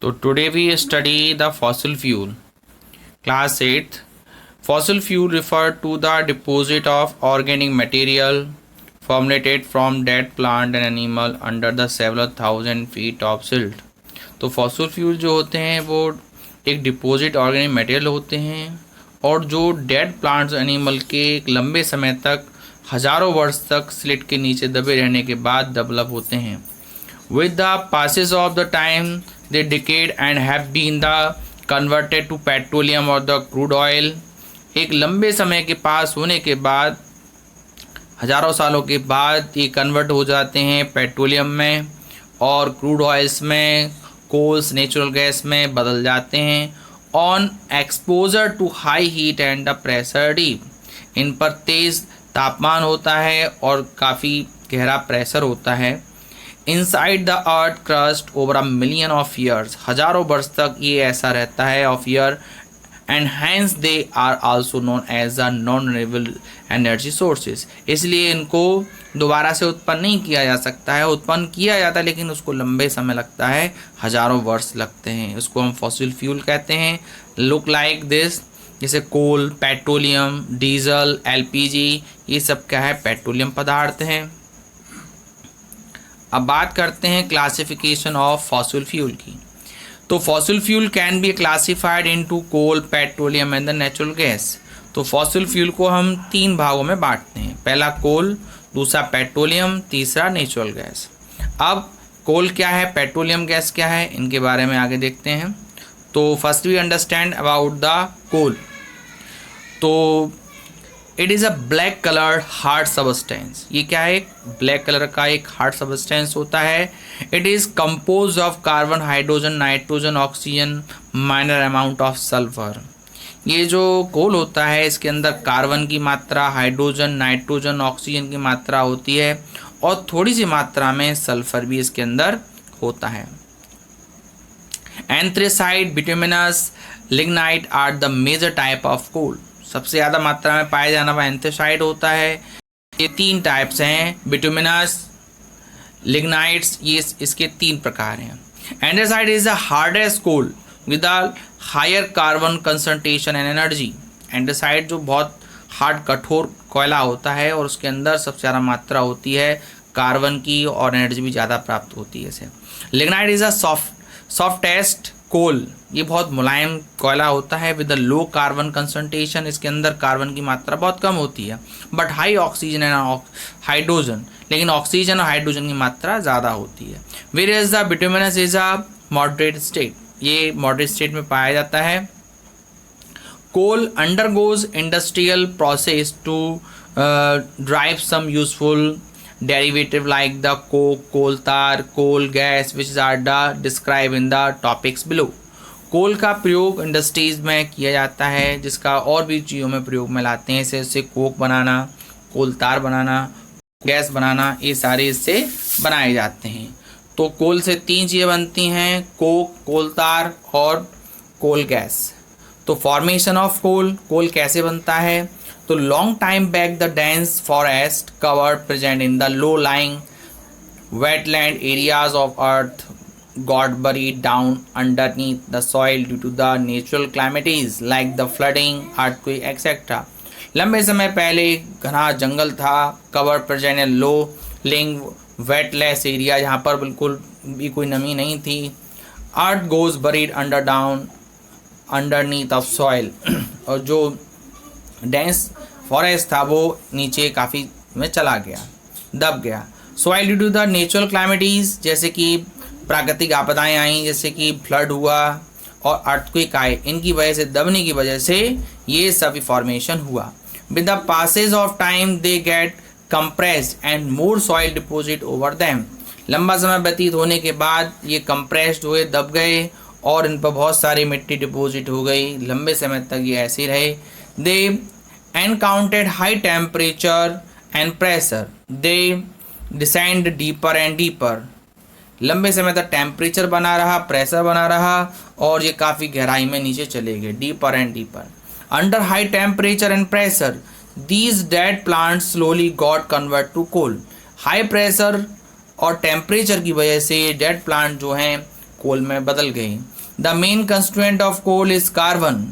तो today we study the fossil fuel class 8th। Fossil fuel refer to the deposit of organic material formulated from dead plant and animal under the several thousand feet of silt। तो fossil fuel जो होते हैं वो एक deposit organic material होते हैं और जो डेड प्लांट्स एनिमल के एक लंबे समय तक हज़ारों वर्ष तक स्लिट के नीचे दबे रहने के बाद डेवलप होते हैं। With the passes of the time they decade and have been the converted to petroleum और द क्रूड ऑयल। एक लंबे समय के पास होने के बाद हज़ारों सालों के बाद ये कन्वर्ट हो जाते हैं पेट्रोलियम में और क्रूड ऑयल्स में, कोल्स, नेचुरल गैस में बदल जाते हैं on exposure to high heat and the pressure deep. इन पर तेज़ तापमान होता है और काफ़ी गहरा प्रेशर होता है। Inside the earth crust over a million of years, हज़ारों वर्ष तक ये ऐसा रहता है of year. And hence they are also known as the non renewable energy sources. इसलिए इनको दोबारा से उत्पन्न नहीं किया जा सकता है, उत्पन्न किया जाता है लेकिन उसको लंबे समय लगता है, हज़ारों वर्ष लगते हैं। उसको हम फॉसिल फ्यूल कहते हैं। लुक लाइक दिस, जैसे कोल, पेट्रोलियम, डीजल, एलपीजी, ये सब क्या है, पेट्रोलियम पदार्थ हैं। अब बात करते हैं क्लासिफिकेशन ऑफ फॉसिल फ्यूल की। तो fossil fuel can be classified into coal, petroleum and the natural gas. तो फॉसिल फ्यूल को हम 3 भागों में बांटते हैं, पहला कोल, दूसरा पेट्रोलियम, तीसरा नेचुरल गैस। अब कोल क्या है, पेट्रोलियम गैस क्या है, इनके बारे में आगे देखते हैं। तो first we understand about the coal. So it is a black coloured hard substance. ये क्या है, ब्लैक कलर का एक हार्ड सबस्टेंस होता है। It is compose of carbon, hydrogen, nitrogen, oxygen, minor amount of sulphur. ये जो कोल होता है इसके अंदर कार्बन की मात्रा, हाइड्रोजन, नाइट्रोजन, ऑक्सीजन की मात्रा होती है और थोड़ी सी मात्रा में सल्फर भी इसके अंदर होता है। Anthracite, bituminous, lignite are the major type of coal. सबसे ज़्यादा मात्रा में पाया जाना हुआ एंथ्रेसाइट होता है। ये 3 टाइप्स हैं, बिटुमिनस, लिग्नाइट्स, ये इसके 3 प्रकार हैं। Anthracite is the hardest coal with a higher carbon concentration and energy. Anthracite जो बहुत हार्ड, कठोर कोयला होता है और उसके अंदर सबसे ज़्यादा मात्रा होती है कार्बन की और एनर्जी भी ज़्यादा प्राप्त होती है इसे। Lignite is a softest coal, ये बहुत मुलायम कोयला होता है with the low carbon concentration. इसके अंदर कार्बन की मात्रा बहुत कम होती है, but high oxygen and hydrogen, लेकिन ऑक्सीजन और हाइड्रोजन की मात्रा ज़्यादा होती है। Where is the bituminous is a moderate state, ये मॉडरेट स्टेट में पाया जाता है। Coal undergoes industrial process to drive some useful derivative like the coke, coal tar, coal gas which are the described in the topics below। कोल का प्रयोग industries में किया जाता है जिसका और भी चीज़ों में प्रयोग में लाते हैं, जैसे कोक बनाना, कोल तार बनाना, गैस बनाना, ये सारे इससे बनाए जाते हैं। तो कोल से 3 चीज़ें बनती हैं, कोक, कोल तार और कोल गैस। तो फॉर्मेशन ऑफ कोल, कोल कैसे बनता है, तो long time back the dense forest cover present in the low lying wetland areas of earth got buried down underneath the soil due to the natural calamities like the flooding, earthquake, etc। लंबे समय पहले घना जंगल था, cover present in लो लिंग weightless area, जहाँ पर बिल्कुल भी कोई नमी नहीं थी। अर्थ goes buried underneath of soil, और जो डेंस फॉरेस्ट था वो नीचे काफ़ी में चला गया, दब गया। Soil due to the natural calamities, जैसे कि प्राकृतिक आपदाएं आई, जैसे कि फ्लड हुआ और अर्थक्वेक आए, इनकी वजह से, दबने की वजह से ये सभी फॉर्मेशन हुआ। With the passage of time they get compressed and more soil deposit over them. लंबा समय व्यतीत होने के बाद ये कंप्रेस्ड हुए, दब गए और इन पर बहुत सारी मिट्टी डिपोजिट हो गई, लंबे समय तक ये ऐसे ही रहे। They encountered high temperature and pressure, they descend deeper and deeper. लंबे समय तक टेम्परेचर बना रहा, प्रेशर बना रहा और ये काफ़ी गहराई में नीचे चले गए, deeper and deeper. Under high temperature and pressure these dead plants slowly got convert to coal. High pressure और टेम्परेचर की वजह से ये डेड प्लांट जो हैं कोल में बदल गई। The main constituent of coal is carbon.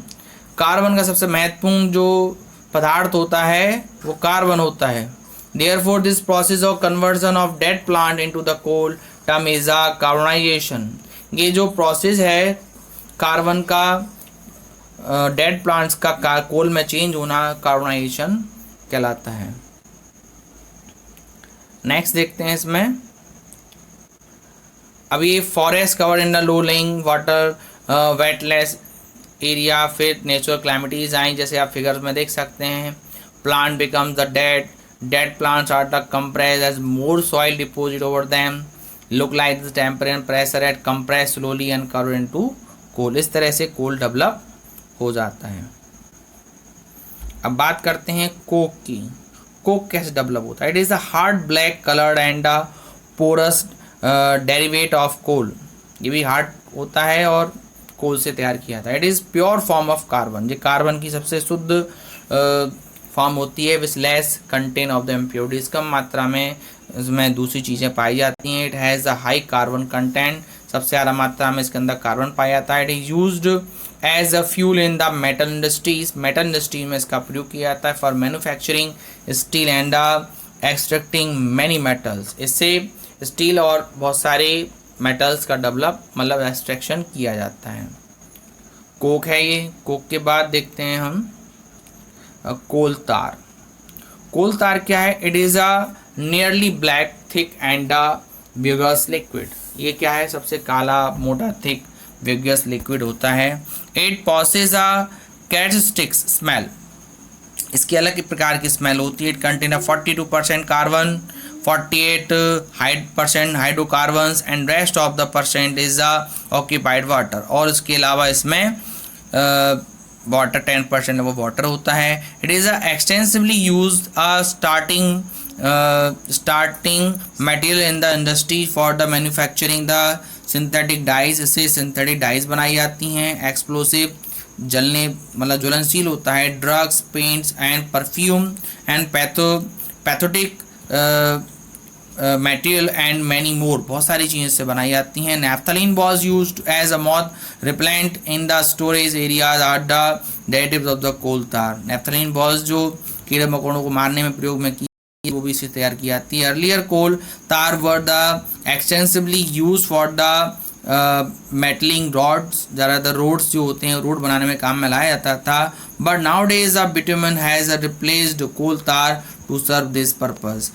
Carbon का सबसे महत्वपूर्ण जो पदार्थ होता है वो कार्बन होता है। Therefore, this process of conversion of dead plant into the coal term is a carbonization। ये जो प्रोसेस है कार्बन का डेड प्लांट्स का कोल में चेंज होना कार्बोनाइजेशन कहलाता है। नेक्स्ट देखते हैं इसमें, अभी forest cover in the low laying water weightless area, फिर नेचुरल क्लैमिटीज आई जैसे आप फिगर्स में देख सकते हैं। Plant becomes the dead plants are the compressed as more soil deposit over them, look like the temperature and pressure at compress slowly and convert into coal। इस तरह से कोल डेवलप हो जाता है। अब बात करते हैं कोक की। कोक कैसे डेवलप होता है? It is a hard black coloured and a porous derivative of coal. ये भी हार्ड होता है और कोल से तैयार किया जाता है। It is pure form of carbon. ये कार्बन की सबसे शुद्ध फॉर्म होती है। Which less content of the impurities, कम मात्रा में इसमें दूसरी चीज़ें पाई जाती हैं। It has a high carbon content, सबसे ज़्यादा मात्रा में इसके अंदर कार्बन पाया जाता है। It is used as a fuel in the metal industries. Metal industry में इसका प्रयोग किया जाता है for manufacturing steel and extracting many metals. इससे स्टील और बहुत सारे मेटल्स का मतलब एक्सट्रैक्शन किया जाता है। कोक है ये। कोक के बाद देखते हैं हम कोल तार। कोल तार क्या है? It is a nearly black thick and viscous liquid. ये क्या है? सबसे काला मोटा थिक विगस लिक्विड होता है। It possesses a characteristics smell. इसकी अलग प्रकार की स्मेल होती है। It contain a 42% carbon, 48% hydrocarbons and rest of the percent is occupied water. और इसके अलावा इसमें वाटर 10% वो वाटर होता है। It is extensively use starting material in the industry for the manufacturing the synthetic dyes. इससे सिंथेटिक डाइज बनाई जाती हैं। एक्सप्लोसिव, जलने मतलब ज्वलनशील होता है। Drugs, paints and perfume and photographic material and many more, बहुत सारी चीज़ें से बनाई जाती हैं। Naphthalene was used as a moth repellent in the storage areas are the derivatives of the coal tar. Naphthalene was जो कीड़े मकोड़ों को मारने में प्रयोग में की, वो भी इसे तैयार की जाती है। अर्लियर कोल तार were the extensively use for the metalling rods. ज़्यादातर रोड्स जो होते हैं रोड बनाने में काम में लाया जाता था। But nowadays a bitumen has replaced coal tar to serve this purpose.